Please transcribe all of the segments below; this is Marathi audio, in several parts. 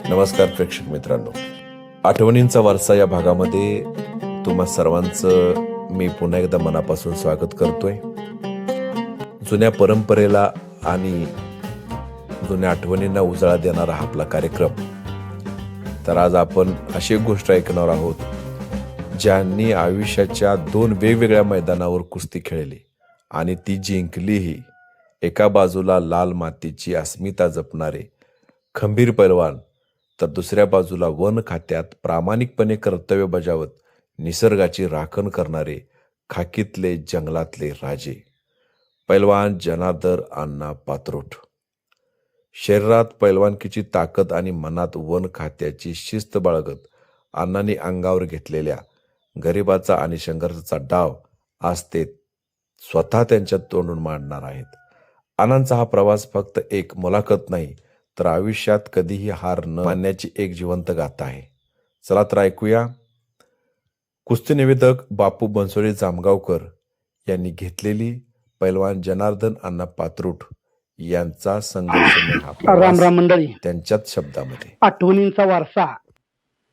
नमस्कार प्रेक्षक मित्रांनो, आठवणींचा वारसा या भागामध्ये तुम्हा सर्वांचं मी पुन्हा एकदा मनापासून स्वागत करतोय. जुन्या परंपरेला आणि जुन्या आठवणींना उजाळा देणारा हा आपला कार्यक्रम. तर आज आपण अशी एक गोष्ट ऐकणार आहोत ज्यांनी आयुष्याच्या 2 वेगवेगळ्या मैदानावर कुस्ती खेळली आणि ती जिंकलीही. एका बाजूला लाल मातीची अस्मिता जपणारे खंबीर पैलवान, तर दुसऱ्या बाजूला वन खात्यात प्रामाणिकपणे कर्तव्य बजावत निसर्गाची राखण करणारे खाकीतले जंगलातले राजे पैलवान जनार्दन अण्णा पात्रोट. शरीरात पैलवानकीची ताकद आणि मनात वन खात्याची शिस्त बाळगत अण्णांनी अंगावर घेतलेल्या गरिबाचा आणि संघर्षाचा डाव आज ते स्वतः त्यांच्या तोंडून मांडणार आहेत. अण्णांचा हा प्रवास फक्त एक मुलाखत नाही, तर आयुष्यात कधीही हार न मानण्याची एक जिवंत गाथा आहे. चला तर ऐकूया कुस्ती निवेदक बापू बनसोडे जामगावकर यांनी घेतलेली पैलवान जनार्दन अण्णा पात्रोट यांचा संघर्षमय हा प्रवास राम राम मंडळी. त्यांच्याच शब्दामध्ये. आठवणींचा वारसा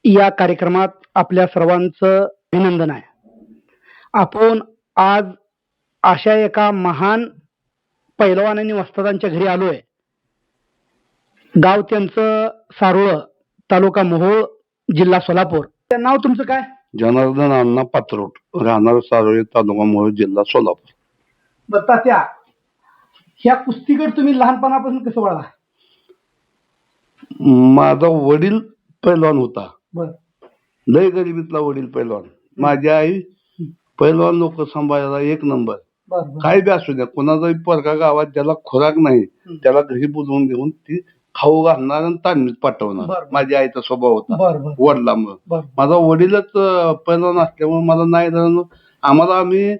या कार्यक्रमात आपल्या सर्वांचं अभिनंदन आहे. आपण आज अशा एका महान पैलवान आणि वस्तादांच्या घरी आलोय. गाव त्यांचं सारोळ, तालुका मोहोळ, जिल्हा सोलापूर. नाव तुमचं काय? जनार्दन अण्णा पात्रोट, राहणार सारोळी, तालुका मोहोळ, जिल्हा सोलापूर. बरं त्या ह्या कुस्तीकडे तुम्ही लहानपणापासून कसं वळला? माझा वडील पैलवान होता. बर लय गरिबीतला वडील पैलवान. माझी आई पैलवान लोक सांभाळायला एक नंबर. बर काय बी असू द्या, कोणाचाही पोरगा गावात ज्याला खुराक नाही त्याला घरी बोलवून घेऊन ती खाऊ घालणार आणि तालमीत पाठवणार. बरं. माझ्या आईचा स्वभाव होता बर बर वडिलामुळे. बर माझा वडीलच पैलवान असल्यामुळे मला नाही झालं. आम्ही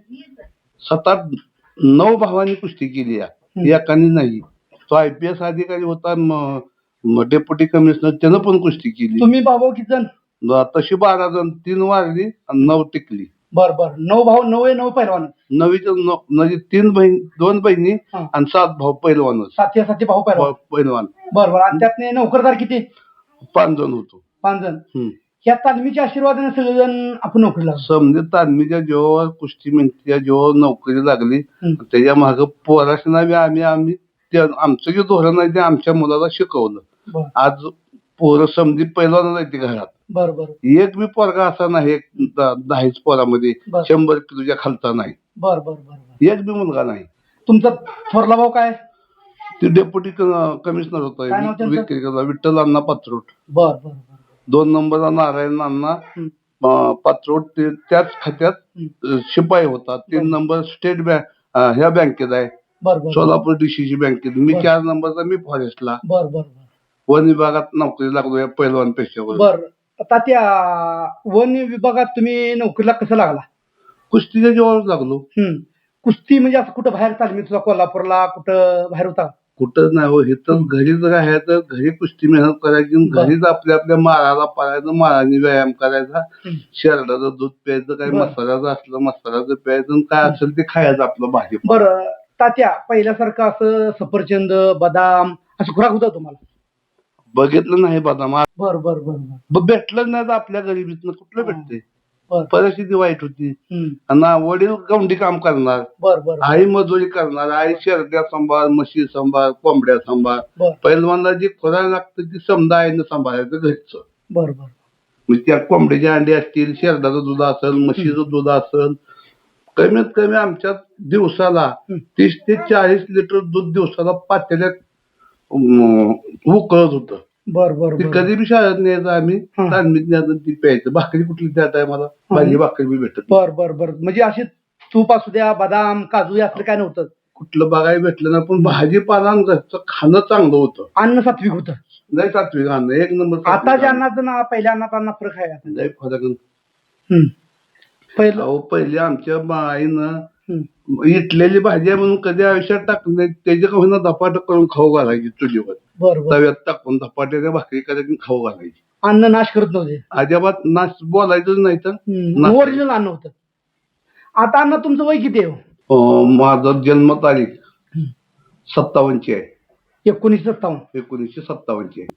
7-8-9 भावांनी कुस्ती केली आहे, एकानी नाही. तो IPS अधिकारी होता, डेप्युटी कमिशनर, त्यानं पण कुस्ती केली. तुम्ही भाऊ किती जण? तशी 12 जण, 3 वारली आणि 9 टिकली. बर बर 9 भाऊ, 9 पैलवान. 9 म्हणजे 3 बहीण, 2 बहिणी हा. आणि 7 भाऊ पैलवानच. साथी भाऊ पैलवान. पैलवान बर बर आणि त्यातले नोकरदार किती? 5 जण होतो. 5 जण. ह्या तालमीच्या आशीर्वादाने सगळेजण आपण नोकरी लागलो. समजे तालमीच्या जेव्हा कुस्ती म्हणते जेव्हा नोकरी लागली त्याच्या माग पोराशना आम्ही आमचं जे धोरण आहे ते आमच्या मुलाला शिकवलं. बर आज पोरं समजी पैलवान जायचे घरात. बर बर एक बी पोरगा असा नाही 10 पोरामध्ये बर. 100 किलोच्या खालचा नाही. बर बर बर एक बी मुलगा नाही. तुमचा थोरला भाऊ काय? ते डेप्युटी कमिशनर काय नाव होता, त्यांचं? विठ्ठल अण्णा पात्रोट. बर बर बर 2 नंबरला नारायण अण्णा पात्रोट, ते त्याच खात्यात शिपाई होता. 3 नंबर स्टेट बँक ह्या बँकेत आहे, बर बर सोलापूर DCC बँकेत. मी बर. 4 नंबरचा मी फॉरेस्टला बर बर बर वन विभागात नोकरी लागलो या पैलवान पेशावर. बर. आता त्या वन विभागात तुम्ही नोकरीला कसं लागला? कुस्तीच्या जेव्हा लागलो. कुस्ती म्हणजे असं कुठं बाहेर तालमी तुला कोल्हापूरला कुठं बाहेर होता? कुठंच नाही हो, इथं घरीच राहायचं, घरी कुस्ती मेहनत करायची, घरीच आपल्या माळाला पाळायचं, माळाने व्यायाम करायचा, शेरडाचं दूध प्यायचं, काही बर. मसाल्याचं असलं मसाल्याचं प्यायचं, आणि काय असेल ते खायचं आपलं भाजी. बरं तात्या, पहिल्यासारखं असं सफरचंद, बदाम असं खुराक होता तुम्हाला? बघितलं नाही बदाम. बर बर बर बर भेटलं नाही तर आपल्या गरिबीतनं कुठलं भेटते. बर परिस्थिती वाईट होती. आणि वडील गवंडी काम करणार, बर बर आई मजुरी करणार, आई शेरड्या सांभाळ, म्हशी सांभाळ, कोंबड्या सांभाळ. बर पैलवानला जी खुराक लागतं ती समजा आईनं सांभाळायचं घरचं. बर बर म्हणजे त्या कोंबड्याचे अंडे असतील, शेरडाचं दूध असेल, म्हशीचं दूध असेल. कमीत कमी आमच्या दिवसाला 30 ते 40 लिटर दूध दिवसाला पातेल्यात उकळत होतं. बर बर ते बर कधी बी शाळेत न्यायचं आम्ही, तालमीत न्यायचं, ती प्यायचं. भाकरी कुठली त्या टायमाला भाजी भाकरी बी भेटत. बर बर बर म्हणजे असे तूप असू द्या, बदाम, काजू असलं काय नव्हतं? कुठलं बघायला भेटलं नाही, पण भाजीपाला आणि घरचं खाणं चांगलं होतं. अन्न सात्विक होतं. लय सात्विक अन्न, एक नंबर. आताच्या अन्नाचं ना पहिल्या अन्नात फरक आहे आता. लय फरक. पहिलं अहो पहिले आमच्या आईनं इटलेली भाजी आहे म्हणून कधी आयुष्यात टाकलं नाही, त्याच्या का होईना धपाट करून खाऊ घालायची चुलीवर. बर बर तव्यात टाकून धपाट्याच्या भाकरी करायची, खाऊ घालायची. अन्न नाश करत नव्हते अजिबात नाश बोलायचंच नाही तर. ओरिजिनल अन्न होतं. आता अन्न तुमचं वय किती आहे? माझा जन्मतारीख 57ची आहे. 1957 1957ची आहे.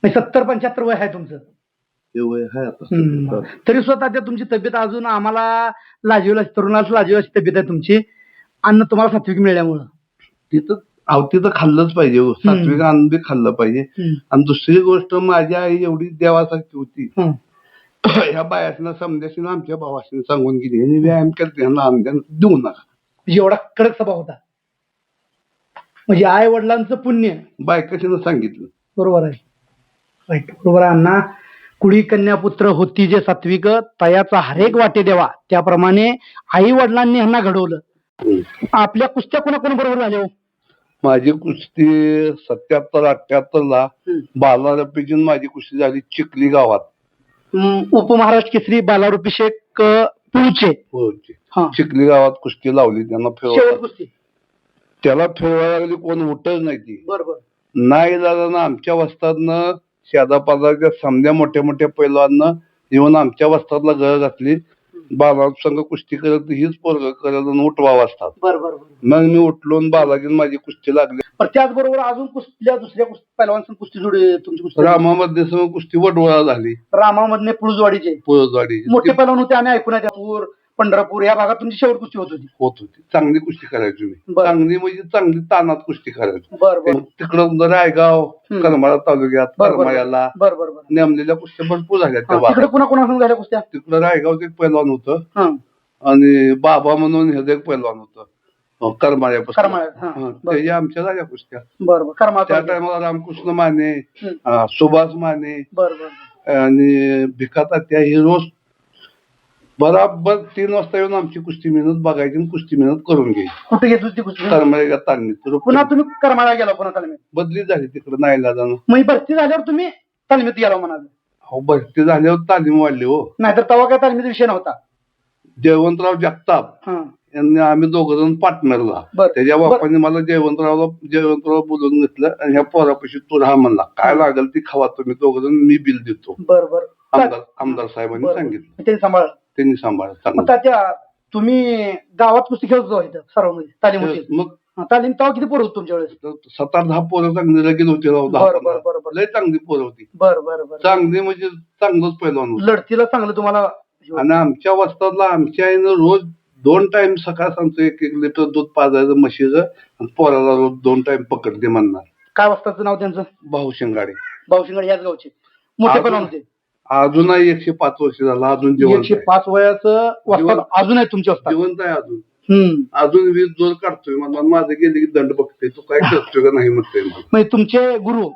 नाही 70-75 वय आहे तुमचं. ते वय आहे आता. तरी स्वतः त्या तुमची तब्येत अजून आम्हाला लाजीवला, तरुणाला लाजीवलाची तब्येत आहे तुमची. अन्न तुम्हाला सात्विक मिळाल्यामुळं. तिथं खाल्लंच पाहिजे हो. सात्विक अन्न बी खाल्लं पाहिजे. आणि दुसरी गोष्ट, माझी आई एवढी देवासारखी होती. ह्या बायासना समजाशी आमच्या भावाशी सांगून गेली, यांनी व्यायाम करते, ह्यांना अंड्यान देऊ नका. म्हणजे एवढा कडक स्वभाव होता. म्हणजे आई वडिलांचं पुण्य बायकाशीनं सांगितलं. बरोबर आहे. राईट, बरोबर आहे अण्णा. कुडी कन्या पुत्र होती जे सात्विक, तयाचा हरेक वाटे देवा. त्याप्रमाणे आई वडिलांनी ह्यांना घडवलं. आपल्या कुस्त्या कोणाकोणाबरोबर झाल्या हो? माझी कुस्ती 77-78 बालारपीची माझी कुस्ती झाली चिखली गावात. उपमहाराष्ट्र केसरी बालारुपिषेक पुढचे चिखली गावात कुस्ती लावली. त्यांना शेवट कुस्ती त्याला फिरवायला लागली, कोण उठच नाही ती. बरोबर. नाही झालं ना, आमच्या वस्तादनं शेजापाजारच्या समध्या मोठ्या मोठ्या पैलवानं येऊन आमच्या वस्तादला गळ घातली. बाला संघ कुस्ती करत हीच पोरग करत उठवा असतात. बरोबर. मग मी उठलो आणि बालाजीन माझी कुस्ती लागली. पण त्याचबरोबर अजून कुस्तीच्या दुसऱ्या पैलवान कुस्ती जोडी तुमची कुस्ती रामामध्ये संघ कुस्ती वडवळा झाली. रामामधले पुळजवाडीचे मोठे पैलवान होते. आम्ही ऐकून आहे पूर पंढरपूर या भागात तुमची शेवट कुस्ती होत होती. चांगली कुस्ती करायची मी. चांगली म्हणजे चांगली तानात कुस्ती करायची. बरोबर. तिकडं रायगाव, करमाळा तालुक्यात करमाळ्याला नेमलेल्या कुस्त्या भरपूर झाल्या. त्या तिकडे पुन्हा कोणासंग झाल्या कुस्त्या? तिकडं रायगावचं एक पैलवान होतं आणि बाबा म्हणून ह्याचं एक पैलवान होतं करमाळ्यापासून. त्याच्या आमच्या झाल्या कुस्त्या. बरोबर. त्या टायमाला रामकृष्ण माने, सुभाष माने आणि भिकातात्या हे रोज बराबर 3 वाजता येऊन आमची कुस्ती मेहनत बघायची आणि कुस्ती मेहनत करून घ्यायची. कुठे घेत होती कुस्ती? करमाळ्या तालमीत. पुन्हा तुम्ही करमाळा गेला पुन्हा तालमीत? बदली झाली तिकडे नाहीला जाणं. मग भरती झाल्यावर तुम्ही तालमीत गेला म्हणाल? हो, भरती झाल्यावर तालीम वाढली हो. नाहीतर तेव्हा काय तालमीचा विषय नव्हता. जयवंतराव जगताप यांनी आम्ही दोघ जण पार्टनरला. त्याच्या बापाने मला जयवंतराव बोलून घेतलं आणि ह्या पोरापाशी तू राहा म्हणला. काय लागेल ती खावा तुम्ही दोघ जण, मी बिल देतो. बरोबर. आमदार साहेबांनी सांगितलं. त्यांनी सांभाळलं. तात्या तुम्ही गावात कुस्ती खेळत होतो इथं सर्व मध्ये तालीम होती? मग तालीम तेव्हा किती पोरं होत तुमच्या वेळेस? 7-10 पोरं चांगली लगेच होती. लय चांगली पोरं होती. बरोबर. चांगली म्हणजे चांगलंच पहिलवान लढतीला चांगलं तुम्हाला. आणि आमच्या वस्तादला आमच्या आईनं रोज 2 टाइम सकाळ सांगतो 1-1 लिटर दूध पाजायचं म्हशीचं आणि पोराला रोज 2 टाइम पकडते म्हणणार. काय वस्ताचं नाव त्यांचं? भाऊ शिंगाडे याच गावचे मोठे पैलवान होते. अजूनही 105 वर्ष झाला. अजून 105 वयाचं वस्ताद अजून आहे तुमच्या वस्ताद? जिवंत आहे अजून. अजून 20 जोर काढतोय. मला माझं गेले की दंड बघतोय, तू काय करतोय का नाही म्हणतोय. म्हणजे तुमचे गुरु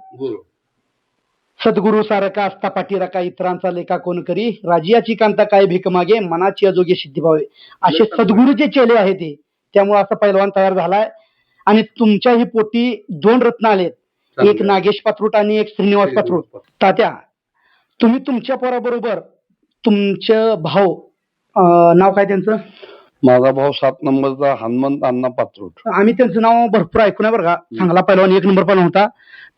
सद्गुरु सारखा असता पाठीराखा, इतरांचा लेखा कोण करी, राजियाची कांता काय भीक मागे, मनाची अजोगे सिद्धी व्हावे, असे सद्गुरूचे चेले आहे ते. त्यामुळे असा पैलवान तयार झालाय. आणि तुमच्याही पोटी 2 रत्न आलेत, एक नागेश पात्रूट आणि एक श्रीनिवास पात्रूट. तात्या तुम्ही तुमच्या पोराबरोबर तुमचं भाऊ नाव काय त्यांचं? माझा भाऊ 7 नंबरचा हनुमंत अण्णा पात्रूट. आम्ही त्यांचं नाव भरपूर ऐकून आहे बरं का. चांगला पैलवान, 1 नंबर पैलवान होता.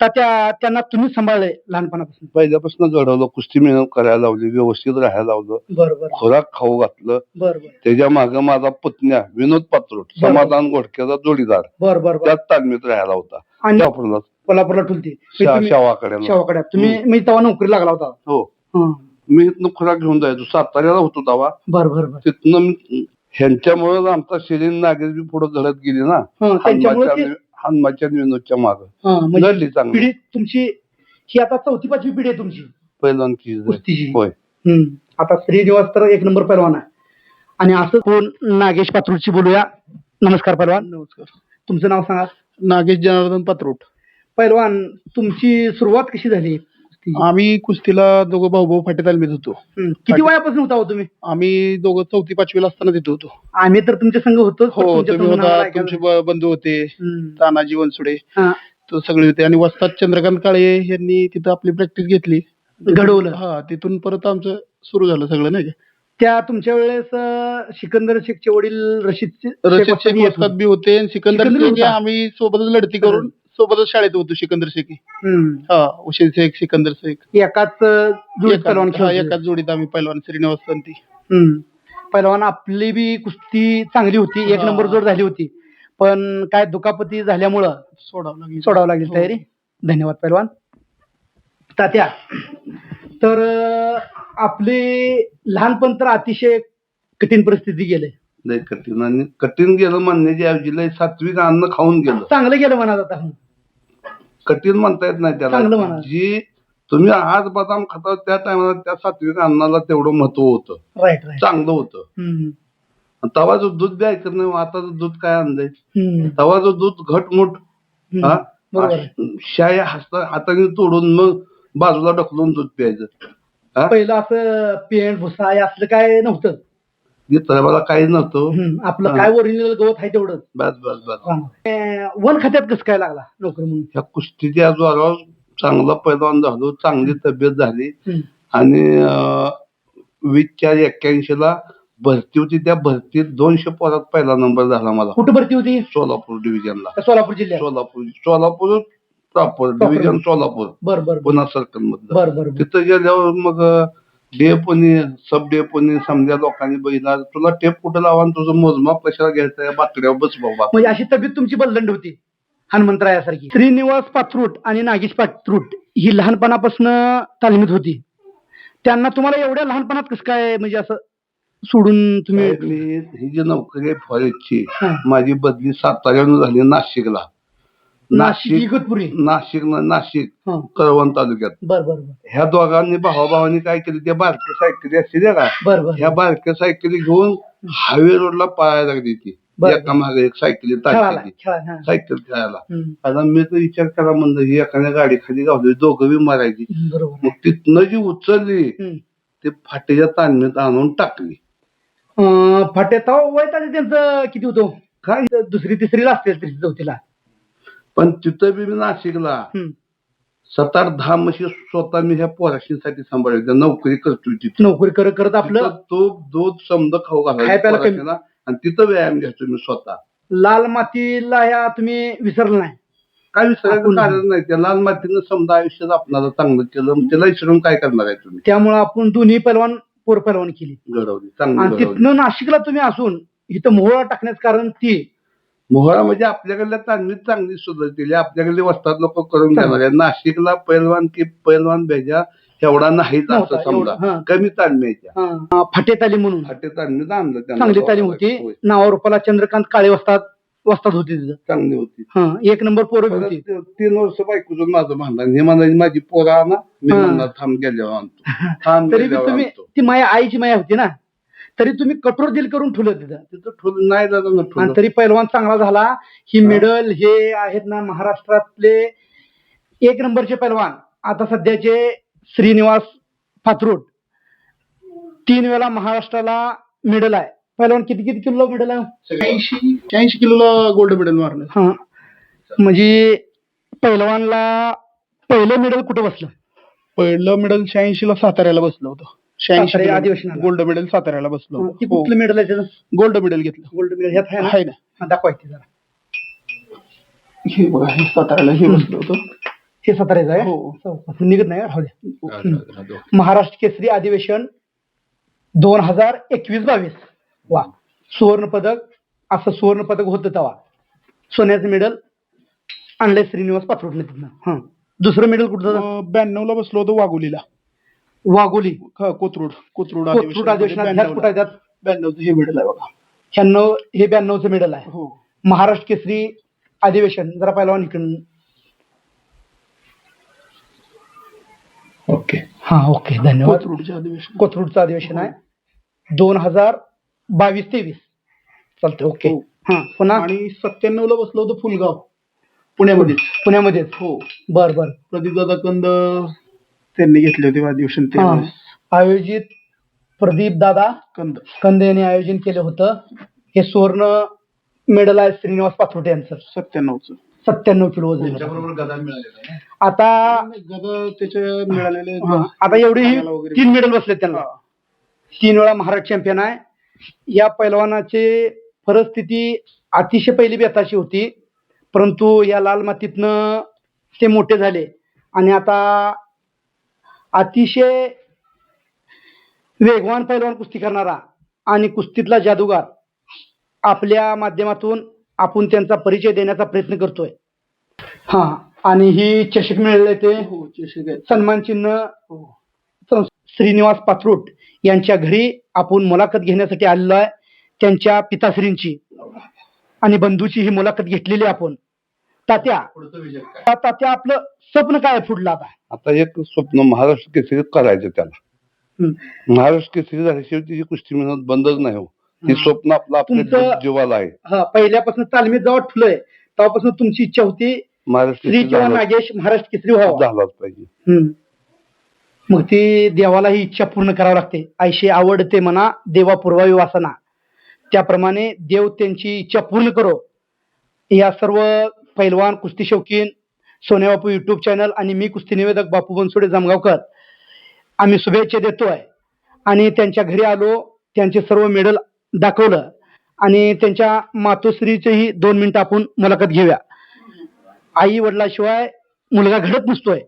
त्यांना तुम्ही सांभाळले लहानपणापासून? पहिल्यापासून घडवलं, कुस्ती मेहनत करायला लावली, व्यवस्थित राहायला लावलं. बरोबर. खोराक खाऊ घातलं. बरोबर. त्याच्या मागे माझा पुतण्या विनोद पात्रूट, समाधान घोडक्याचा जोडीदार, बरोबर, त्यात तालमीत राहायला होता. आणि कोल्हापूरला ठुलती शावाकडे तुम्ही मी तेव्हा नोकरी लागला होता? हो. मी इथनं खोराक घेऊन जायचो. साताऱ्याला होतो तेव्हा. बरोबर. तिथनं ह्यांच्यामुळे आमचा शिरीन नागेश बी पुढे घडत गेली ना, हनुमाच्या विनोदच्या मागे लढली चांगली. तुमची ही आता 4थी-5वी पिढी आहे तुमची पहिलवानची कुस्तीची. होय. आता श्रीनिवास तर 1 नंबर पैलवान आहे. आणि असं कोण नागेश पात्रूटची बोलूया. नमस्कार पैलवान. नमस्कार. तुमचं नाव सांगा? नागेश जनार्दन पात्रूट. पैलवान तुमची सुरुवात कशी झाली? आम्ही कुस्तीला दोघं भाऊ फाटे तालमीत होतो. किती वयापासून होता तुम्ही? आम्ही दोघं 4थी-5वीला असताना तिथे होतो. आम्ही तर तुमच्या संघ होतो. हो, तुमचे बंधू होते, तानाजी वनसुडे, तो सगळे होते. आणि वस्ताद चंद्रकांत काळे यांनी तिथं आपली प्रॅक्टिस घेतली, घडवलं. तिथून परत आमचं सुरू झालं सगळं नाही का. त्या तुमच्या वेळेस सिकंदर शेखचे वडील रशीद शेख वस्ताद बी होते. सिकंदर शेख आम्ही सोबतच लढती करून सोबतच शाळेत होतो. सिकंदर शेख, हुसेन शेख, सिकंदर शेख एकाच जोडीत आम्ही पैलवान श्रीनिवास संती. पैलवान आपली बी कुस्ती चांगली होती, 1 नंबर जोड झाली होती. पण काय दुखापती झाल्यामुळं सोडावं लागली तयारी. धन्यवाद पैलवान. तात्या, तर आपले लहानपण तर अतिशय कठीण परिस्थिती गेले. लय कठीण आणि कठीण गेलं म्हणण्याची ऐवजी लय सात्विक अन्न खाऊन गेलं. चांगलं गेलं म्हणा आता. कठीण म्हणता येत नाही त्याला. चांगलं म्हणा. जी तुम्ही आज बदाम खाता त्या टायमाला त्या सात्विक अन्नाला तेवढं महत्व होतं. Right right. चांगलं होतं. तवा जो दूध बी ऐकत नाही. आता दूध काय आणलंय. तवा जो दूध घटमुट शाया हाताने तोडून मग बाजूला ढकलून दूध प्यायचं. पहिलं असं पेंड भुसा असलं काय नव्हतं. मला काही नव्हतं. आपलं काय ओरिजिनल गवत आहे तेवढंच. बस बस बस. वन खात्यात कसं काय लागला नोकरी म्हणून? ह्या कुस्तीच्या जोरावर चांगला पैलवान झालो. चांगली तब्येत झाली आणि 2081 भरती होती. त्या भरतीत 200 पोरात पहिला नंबर झाला मला. कुठं भरती होती? सोलापूर डिव्हिजनला. सोलापूर जिल्ह्यात? Solapur proper division Solapur. बरोबर. पुन्हा सर्कल मधलं. बरोबर. तिथं गेल्यावर मग डेपोनी सब डेपोनी समजा लोकांनी बघितला. तुला टेप कुठं लावा आणि तुझं मोजमाप कशाला घ्यायचं बाकड्यावर बस बाबा. म्हणजे अशी तब्येत तुमची बदलंड होती हनुमंतरायासारखी. श्रीनिवास पात्रूट आणि नागेश पात्रूट ही लहानपणापासून तालमीत होती. त्यांना तुम्हाला एवढ्या लहानपणात कसं काय म्हणजे असं सोडून तुम्ही? ही जी नोकरी आहे फॉरेस्टची माझी बदली साताऱ्याहून झाली नाशिकला. नाशिक कळवण तालुक्यात. बरोबर. ह्या दोघांनी भावाभावांनी काय केलं, त्या बारक्या सायकली असतील का, ह्या बारक्या सायकली घेऊन हायवे रोडला पळायला लागली ती. एका मागे एक सायकली तारखेची सायकल खेळायला. आता मी तर विचार करा म्हणलं ही एखाद्या गाडी खाली गावली दोघं बी मारायची. मग तिथनं जी उचलली ते फाट्याच्या तालमीत आणून टाकली. फाट्यात वय त्यांचं किती होतं काय? दुसरी तिसरीला असतील, तिसरी चौथीला. पण तिथं बी मी नाशिकला 7-10 म्हशी स्वतः मी ह्या पोराशींसाठी सांभाळायच्या. नोकरी करतोय तिथे. नोकरी करत आपलं तूप दूध समजा खाऊ घालायला आणि तिथं व्यायाम घ्यायचो मी स्वतः. लाल मातीला ह्या तुम्ही विसरलं नाही? काय विसरायचं कारण नाही. त्या लाल मातीनं समजा आयुष्यात आपल्याला चांगलं केलं. त्याला विसरून काय करणार आहे तुम्ही? त्यामुळे आपण दोन्ही पैलवान पोर पैलवान केली, घडवली, चांगली. तिथनं नाशिकला तुम्ही असून इथं मोहळा टाकण्याचं कारण ती मोहळा म्हणजे आपल्याकडल्या तालमीत चांगली सुधारली. आपल्याकडले वस्ताद लोक करून घेणार आहे. नाशिकला पैलवान भेजा एवढा नाहीच असं समजा. कमी तालमीच्या फाटे तालीम म्हणून फाटे तालमीत आणलं. चांगली तालीम होती. नावारूपाला चंद्रकांत काळे वस्ताद होते तिथं. चांगली होती. 1 नंबर पोरं होती. 3 वर्ष बायकोचं माझं भांडण. हे म्हणायची माझी पोरा ना मी म्हणणार थांब गेल्यावर आणतो. तरी तुम्ही ती माया आईची माया होती ना, तरी तुम्ही कठोर दिल करून ठेवलं तिथं ठेवलं नाही दादा. तरी पैलवान चांगला झाला. ही मेडल हे आहेत ना महाराष्ट्रातले 1 नंबरचे पैलवान. आता सध्याचे श्रीनिवास पात्रूट 3 वेळा महाराष्ट्राला मेडल आहे. पैलवान किती किलो मेडल आहे? 80 किलोला गोल्ड मेडल मारलं. म्हणजे पैलवानला पहिलं मेडल कुठं बसलं? पहिलं मेडल 86 ला साताऱ्याला बसलं होतं. 86 अधिवेशनाला गोल्ड मेडल साताऱ्याला बसलं होतं. कुठलं मेडल आहे त्याचं? गोल्ड मेडल घेतलं. गोल्ड मेडल ह्यात आहे ना? दाखवायची जरा. हे बघा, हे साताऱ्याला हे बसलं होतं. हे साताऱ्याचं आहे. हो, निघत नाही. राहू द्या. महाराष्ट्र केसरी अधिवेशन 2021-22. वा, सुवर्ण पदक. असं सुवर्ण पदक होतं तेव्हा. सोन्याचं मेडल आणलंय श्रीनिवास पात्रूटने तिथनं. दुसरं मेडल कुठं? 92 ला बसलो होतो वाघोलीला. वाघोली कोथरूड अधिवेशनात. 92चं हे मेडल आहे बघा. 96 हे 92चं मेडल आहे. हो. महाराष्ट्र केसरी अधिवेशन जरा पहिलवान इकडून. ओके. ओके, धन्यवाद. कोथरूडचं अधिवेशन आहे 2022-23. चालते. ओके. पुन्हा आणि 97 ला बसलो होतो फुलगाव पुण्यामध्येच. हो. बर. प्रदीपदादा कंद त्यांनी घेतले होते अधिवेशन. आयोजित प्रदीपदादा कंद यांनी आयोजन केलं होतं. हे सुवर्ण मेडल आहे श्रीनिवास पात्रूट यांचं. 97 किलो वजन. आता गदा त्याचे मिळालेले. आता एवढी 3 मेडल बसले त्यांना. 3 वेळा महाराष्ट्र चॅम्पियन आहे. या पैलवानाची परिस्थिती अतिशय पहिली बेताची होती, परंतु या लाल मातीतनं ते मोठे झाले आणि आता अतिशय वेगवान पैलवान कुस्ती करणारा आणि कुस्तीतला जादूगार आपल्या माध्यमातून आपण त्यांचा परिचय देण्याचा प्रयत्न करतोय. हा, आणि ही चषक मिळाले ते हो चषक आहे. सन्मान चिन्ह हो. श्रीनिवास पाथरूट यांच्या घरी आपण मुलाखत घेण्यासाठी आलेलो आहे. त्यांच्या पिताश्रींची आणि बंधूची ही मुलाखत घेतलेली आपण. तात्या, पुढचा विषय काय? तात्या आपलं स्वप्न काय आहे पुढलं आता? आता एक स्वप्न महाराष्ट्र केसरी करायचं त्याला. हम्म. महाराष्ट्र केसरी झाल्याशिवाय तिची कुस्ती मेहनत बंदच नाही हो. हे स्वप्न आपलं आपल्या तुमचं- जीवाला आहे. हा, पहिल्यापासून तालमीत जेव्हा ठुलंय तेव्हापासून तुमची इच्छा होती महाराष्ट्र श्री केसरी किंवा झाला- नागेश महाराष्ट्र केसरी व्हावा. झालाच पाहिजे. हम्म. मग ती देवाला ही इच्छा पूर्ण करावी लागते. ऐशी आवडते म्हणा देवा पुरवावी वासना. त्याप्रमाणे देव त्यांची इच्छा पूर्ण करो. या सर्व पैलवान कुस्ती शौकीन सोन्या बापू युट्यूब चॅनल आणि मी कुस्ती निवेदक बापू बनसोडे जामगावकर आम्ही शुभेच्छा देतोय. आणि त्यांच्या घरी आलो, त्यांचे सर्व मेडल दाखवलं आणि त्यांच्या मातोश्रीचीही 2 मिनिटं आपण मुलाखत घेऊया. आई वडिलाशिवाय मुलगा घडत नसतोय.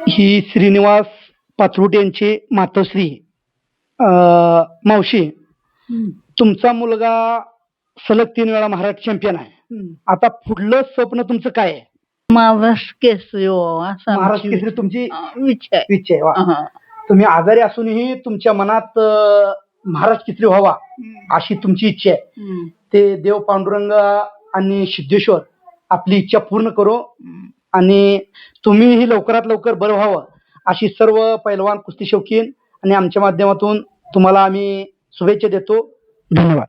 ही श्रीनिवास पाथरूट यांची मातोश्री. मावशी, तुमचा मुलगा सलग 3 वेळा महाराष्ट्र चॅम्पियन आहे. आता पुढलं स्वप्न तुमचं काय आहे? महाराष्ट्र केसरी व्हावा असं महाराष्ट्र आमची केसरी तुमची इच्छा आहे. इच्छा आहे. वा. हा. तुम्ही आजारी असूनही तुमच्या मनात महाराष्ट्र केसरी व्हावा अशी तुमची इच्छा आहे. हम्म. ते देव पांडुरंग आणि सिद्धेश्वर आपली इच्छा पूर्ण करो आणि तुम्हीही लवकरात लवकर बरं व्हावं अशी सर्व पैलवान कुस्ती शौकीन आणि आमच्या माध्यमातून तुम्हाला आम्ही शुभेच्छा देतो. धन्यवाद.